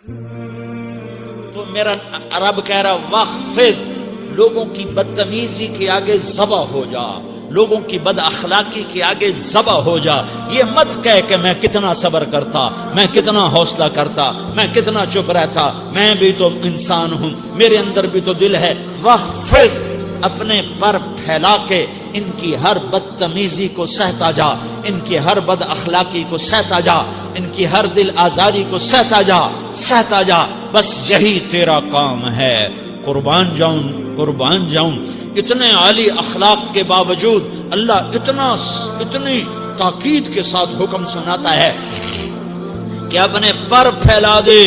تو میرا رب کہہ رہا وخفض، لوگوں کی بدتمیزی کے آگے ذبح ہو جا، لوگوں کی بد اخلاقی کے آگے ذبح ہو جا. یہ مت کہہ کہ میں کتنا صبر کرتا، میں کتنا حوصلہ کرتا، میں کتنا چپ رہتا، میں بھی تو انسان ہوں، میرے اندر بھی تو دل ہے. وخفض، اپنے پر پھیلا کے ان کی ہر بدتمیزی کو سہتا جا، ان کی ہر بد اخلاقی کو سہتا جا، ان کی ہر دل آزاری کو سہتا جا، سہتا جا. بس یہی تیرا کام ہے. قربان جاؤں، قربان جاؤں. اتنے عالی اخلاق کے باوجود اللہ اتنی تاکید کے ساتھ حکم سناتا ہے کہ اپنے پر پھیلا دے،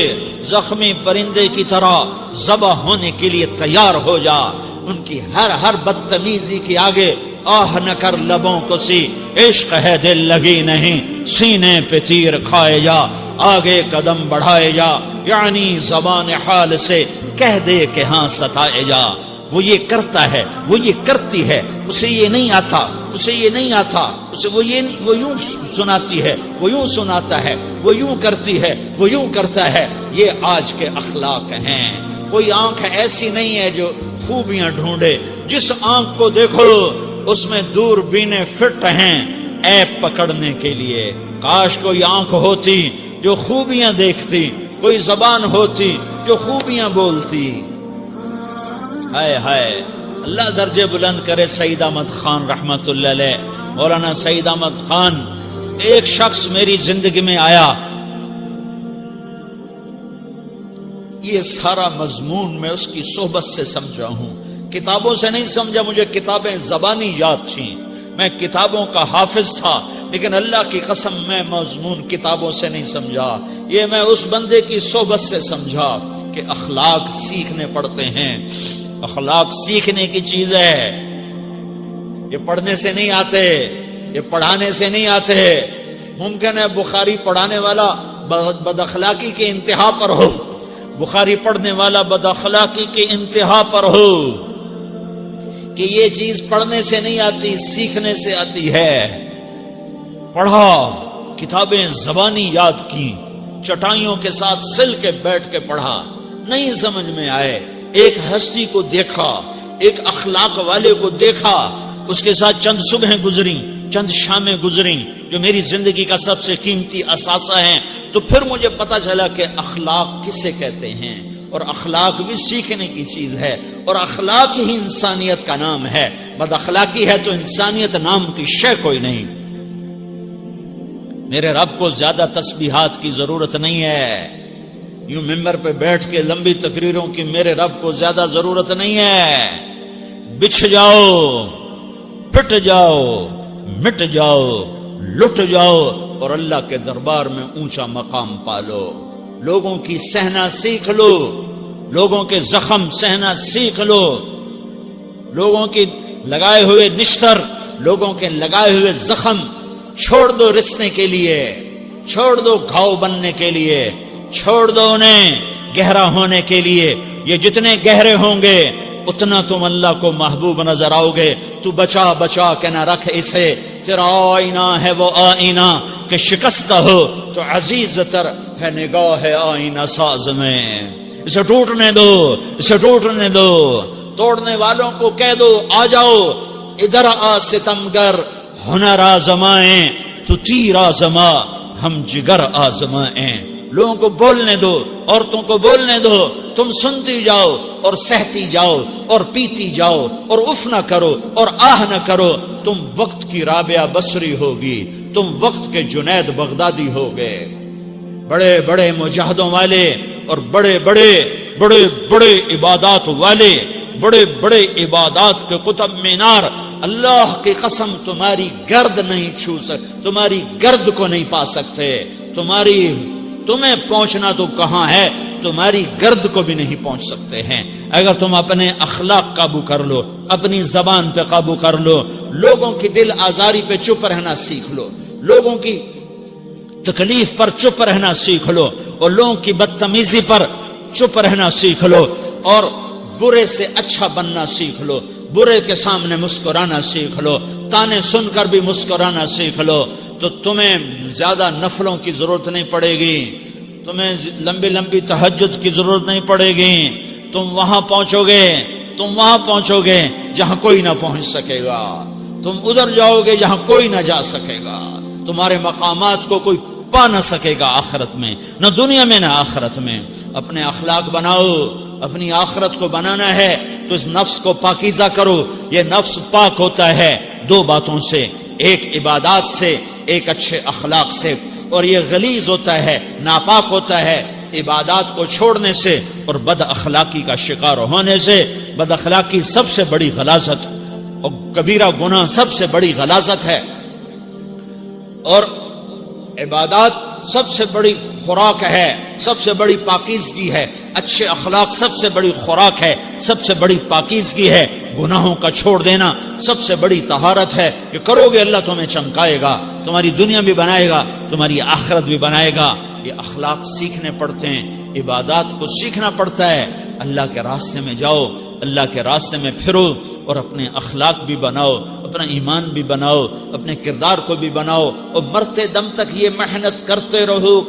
زخمی پرندے کی طرح ذبح ہونے کے لیے تیار ہو جا. ان کی ہر بدتمیزی کے آگے آہ نہ کر لبوں کو سی، عشق ہے دل لگی نہیں، سینے پہ تیر کھائے جا، آگے قدم بڑھائے جا، یعنی زبان حال سے کہہ دے کہ ہاں ستائے جا. وہ یہ کرتا ہے، وہ یہ کرتی ہے، اسے یہ نہیں آتا، اسے یہ نہیں آتا، اسے وہ یوں سناتی ہے، وہ یوں سناتا ہے، وہ یوں کرتی ہے، وہ یوں کرتا ہے. یہ آج کے اخلاق ہیں. کوئی آنکھ ایسی نہیں ہے جو خوبیاں ڈھونڈے. جس آنکھ کو دیکھو اس میں دوربینیں فٹ ہیں عیب پکڑنے کے لیے. کاش کوئی آنکھ ہوتی جو خوبیاں دیکھتی، کوئی زبان ہوتی جو خوبیاں بولتی. ہائے ہائے، اللہ درجے بلند کرے سعید احمد خان رحمت اللہ علیہ. مولانا سعید احمد خان، ایک شخص میری زندگی میں آیا، یہ سارا مضمون میں اس کی صحبت سے سمجھا ہوں، کتابوں سے نہیں سمجھا. مجھے کتابیں زبانی یاد تھیں، میں کتابوں کا حافظ تھا، لیکن اللہ کی قسم میں مضمون کتابوں سے نہیں سمجھا. یہ میں اس بندے کی صحبت سے سمجھا کہ اخلاق سیکھنے پڑتے ہیں. اخلاق سیکھنے کی چیز ہے، یہ پڑھنے سے نہیں آتے، یہ پڑھانے سے نہیں آتے. ممکن ہے بخاری پڑھانے والا بد اخلاقی کے انتہا پر ہو، بخاری پڑھنے والا بد اخلاقی کے انتہا پر ہو، کہ یہ چیز پڑھنے سے نہیں آتی، سیکھنے سے آتی ہے. پڑھا، کتابیں زبانی یاد کی، چٹائیوں کے ساتھ سل کے بیٹھ کے پڑھا، نہیں سمجھ میں آئے. ایک ہستی کو دیکھا، ایک اخلاق والے کو دیکھا، اس کے ساتھ چند صبحیں گزری، چند شامیں گزری جو میری زندگی کا سب سے قیمتی اثاثہ ہیں. تو پھر مجھے پتا چلا کہ اخلاق کسے کہتے ہیں، اور اخلاق بھی سیکھنے کی چیز ہے، اور اخلاق ہی انسانیت کا نام ہے. بد اخلاقی ہے تو انسانیت نام کی شے کوئی نہیں. میرے رب کو زیادہ تسبیحات کی ضرورت نہیں ہے، یوں ممبر پہ بیٹھ کے لمبی تقریروں کی میرے رب کو زیادہ ضرورت نہیں ہے. بچھ جاؤ، پٹ جاؤ، مٹ جاؤ، لٹ جاؤ، اور اللہ کے دربار میں اونچا مقام پالو. لوگوں کی سہنا سیکھ لو، لوگوں کے زخم سہنا سیکھ لو، لوگوں کی لگائے ہوئے نشتر، لوگوں کے لگائے ہوئے زخم چھوڑ دو رسنے کے لیے، چھوڑ دو گھاؤ بننے کے لیے، چھوڑ دو انہیں گہرا ہونے کے لیے. یہ جتنے گہرے ہوں گے اتنا تم اللہ کو محبوب نظر آؤ گے. تو بچا بچا کے نہ رکھ اسے، تیرا آئینہ ہے وہ آئینہ کہ شکستہ ہو تو عزیز تر ہے نگاہ آئینہ ساز میں. اسے ٹوٹنے دو، اسے ٹوٹنے دو. توڑنے والوں کو کہہ دو آ جاؤ ادھر آ ستمگر، ہنر آزمائیں تو تیر آزما، ہم جگر آزمائیں. لوگوں کو بولنے دو، عورتوں کو بولنے دو، تم سنتی جاؤ اور سہتی جاؤ اور پیتی جاؤ اور اف نہ کرو اور آہ نہ کرو. تم وقت کی رابعہ بصری ہوگی، تم وقت کے جنید بغدادی ہوگے. بڑے بڑے مجاہدوں والے اور بڑے بڑے بڑے بڑے عبادات والے، بڑے بڑے عبادات کے قطب مینار، اللہ کی قسم تمہاری گرد نہیں چھو سکتے، تمہاری گرد کو نہیں پا سکتے. تمہیں پہنچنا تو کہاں ہے، تمہاری گرد کو بھی نہیں پہنچ سکتے ہیں. اگر تم اپنے اخلاق قابو کر لو، اپنی زبان پہ قابو کر لو، لوگوں کی دل آزاری پہ چپ رہنا سیکھ لو، لوگوں کی تکلیف پر چپ رہنا سیکھ لو، اور لوگوں کی بدتمیزی پر چپ رہنا سیکھ لو، اور برے سے اچھا بننا سیکھ لو، برے کے سامنے مسکرانا سیکھ لو، تانے سن کر بھی مسکرانا سیکھ لو، تو تمہیں زیادہ نفلوں کی ضرورت نہیں پڑے گی. تمہیں لمبی لمبی تہجد کی ضرورت نہیں پڑے گی. تم وہاں پہنچو گے جہاں کوئی نہ پہنچ سکے گا. تم ادھر جاؤ گے جہاں کوئی نہ جا سکے گا. تمہارے مقامات کو کوئی پا نہ سکے گا آخرت میں، نہ دنیا میں نہ آخرت میں. اپنے اخلاق بناؤ. اپنی آخرت کو بنانا ہے تو اس نفس کو پاکیزہ کرو. یہ نفس پاک ہوتا ہے دو باتوں سے، ایک عبادات سے، ایک اچھے اخلاق سے. اور یہ غلیظ ہوتا ہے، ناپاک ہوتا ہے عبادات کو چھوڑنے سے اور بد اخلاقی کا شکار ہونے سے. بد اخلاقی سب سے بڑی غلاظت اور کبیرہ گناہ سب سے بڑی غلاظت ہے، اور عبادات سب سے بڑی خوراک ہے، سب سے بڑی پاکیزگی ہے. اچھے اخلاق سب سے بڑی خوراک ہے، سب سے بڑی پاکیزگی ہے. گناہوں کا چھوڑ دینا سب سے بڑی طہارت ہے. یہ کرو گے اللہ تمہیں چمکائے گا، تمہاری دنیا بھی بنائے گا، تمہاری آخرت بھی بنائے گا. یہ اخلاق سیکھنے پڑتے ہیں، عبادات کو سیکھنا پڑتا ہے. اللہ کے راستے میں جاؤ، اللہ کے راستے میں پھرو اور اپنے اخلاق بھی بناؤ، اپنا ایمان بھی بناؤ، اپنے کردار کو بھی بناؤ. اور مرتے دم تک یہ محنت کرتے رہو.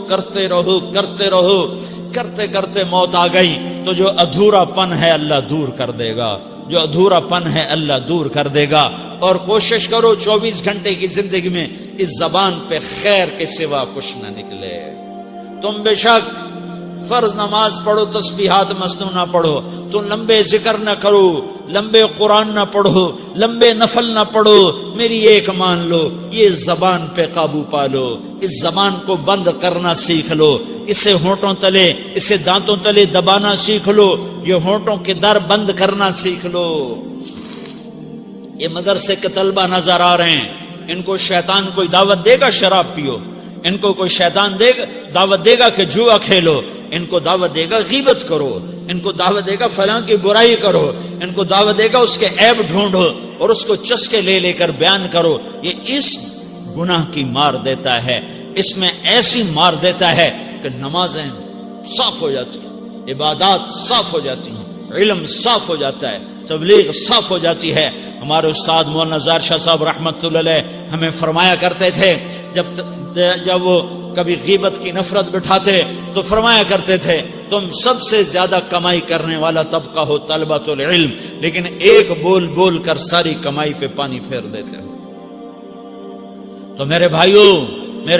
کرتے کرتے موت آ گئی تو جو ادھورا پن ہے اللہ دور کر دے گا. جو ادھورا پن ہے اللہ دور کر دے گا. اور کوشش کرو 24 گھنٹے کی زندگی میں اس زبان پہ خیر کے سوا کچھ نہ نکلے. تم بے شک فرض نماز پڑھو، تسبیحات مسنون نہ پڑھو، تو لمبے ذکر نہ کرو، لمبے قرآن نہ پڑھو، لمبے نفل نہ پڑھو. میری ایک مان لو، یہ زبان پہ قابو پالو. اس زبان کو بند کرنا سیکھ لو. اسے ہونٹوں تلے، اسے دانتوں تلے دبانا سیکھ لو. یہ ہونٹوں کے در بند کرنا سیکھ لو. یہ مدرسے کے طلبہ نظر آ رہے ہیں، ان کو شیطان کوئی دعوت دے گا شراب پیو، ان کو کوئی شیطان دعوت دے گا کہ جوا کھیلو، ان کو دعوت دے گا غیبت کرو، ان کو دعوت دے گا فلاں کی برائی کرو، ان کو دعوت دے گا اس کے عیب ڈھونڈو اور اس کو چسکے لے کر بیان کرو. یہ اس گناہ کی مار دیتا ہے، اس میں ایسی مار دیتا ہے کہ نمازیں صاف ہو جاتی ہیں، عبادات صاف ہو جاتی ہیں، علم صاف ہو جاتا ہے، تبلیغ صاف ہو جاتی ہے. ہمارے استاد مولانا زار شاہ صاحب رحمت اللہ علیہ ہمیں فرمایا کرتے تھے، جب وہ کبھی غیبت کی نفرت بٹھاتے تو فرمایا کرتے تھے تم سب سے زیادہ کمائی کرنے والا طبقہ ہو طلبۃ العلم، لیکن ایک بول کر ساری کمائی پہ پانی پھیر دیتے ہو. تو میرے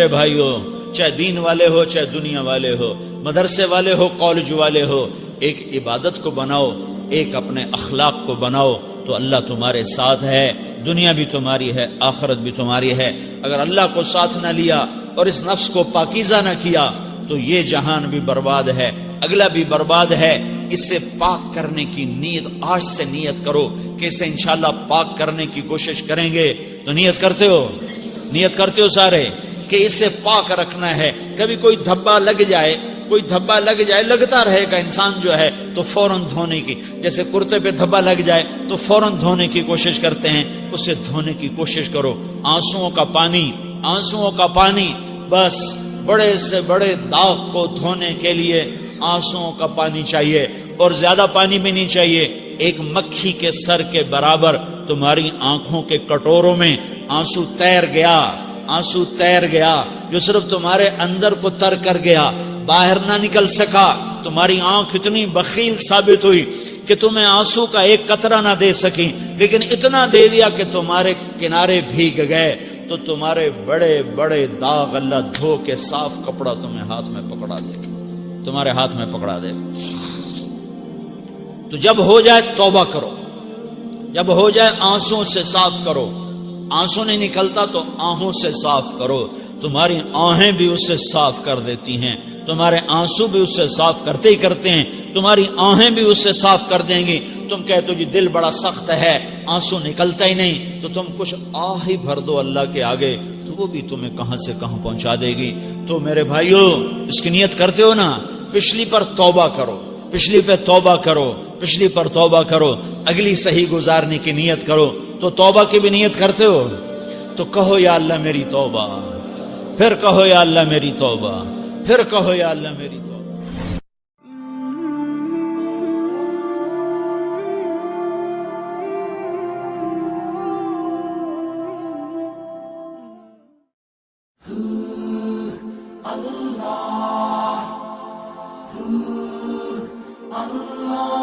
بھائیوں چاہے دین والے ہو چاہے دنیا والے ہو، مدرسے والے ہو کالج والے ہو، ایک عبادت کو بناؤ، ایک اپنے اخلاق کو بناؤ تو اللہ تمہارے ساتھ ہے. دنیا بھی تمہاری ہے، آخرت بھی تمہاری ہے. اگر اللہ کو ساتھ نہ لیا اور اس نفس کو پاکیزہ نہ کیا تو یہ جہان بھی برباد ہے، اگلا بھی برباد ہے. اسے پاک کرنے کی نیت آج سے نیت کرو کہ اسے انشاءاللہ پاک کرنے کی کوشش کریں گے. تو نیت کرتے ہو سارے کہ اسے پاک رکھنا ہے. کبھی کوئی دھبا لگ جائے، لگتا رہے گا انسان جو ہے تو فوراً دھونے کی، جیسے کرتے پہ دھبا لگ جائے تو فوراً دھونے کی کوشش کرتے ہیں، اسے دھونے کی کوشش کرو. آنسوؤں کا پانی بس بڑے سے بڑے داغ کو دھونے کے لیے آنسوؤں کا پانی چاہیے، اور زیادہ پانی بھی نہیں چاہیے. ایک مکھی کے سر کے برابر تمہاری آنکھوں کے کٹوروں میں آنسو تیر گیا جو صرف تمہارے اندر کو تر کر گیا، باہر نہ نکل سکا. تمہاری آنکھ اتنی بخیل ثابت ہوئی کہ تمہیں آنسو کا ایک قطرہ نہ دے سکی، لیکن اتنا دے دیا کہ تمہارے کنارے بھیگ گئے. تو تمہارے بڑے بڑے داغ اللہ دھو کے صاف کپڑا تمہیں ہاتھ میں پکڑا دے گا، تمہارے ہاتھ میں پکڑا دے گا. تو جب ہو جائے توبہ کرو، جب ہو جائے آنسوں سے صاف کرو. آنسو نہیں نکلتا تو آہوں سے صاف کرو. تمہاری آہیں بھی اسے صاف کر دیتی ہیں، تمہارے آنسو بھی اسے صاف کرتے ہیں، تمہاری آہیں بھی اسے صاف کر دیں گی. تم کہتے ہو جی دل بڑا سخت ہے، آنسو نکلتا ہی نہیں، تو تم کچھ آہ ہی بھر دو اللہ کے آگے، تو وہ بھی تمہیں کہاں سے کہاں پہنچا دے گی. تو میرے بھائیو اس کی نیت کرتے ہو نا، پچھلی پر توبہ کرو، پچھلی پر توبہ کرو، اگلی صحیح گزارنے کی نیت کرو. تو توبہ کی بھی نیت کرتے ہو تو کہو یا اللہ میری توبہ، پھر کہو یا اللہ میری توبہ، پھر کہو یا اللہ میری توبہ. اللہ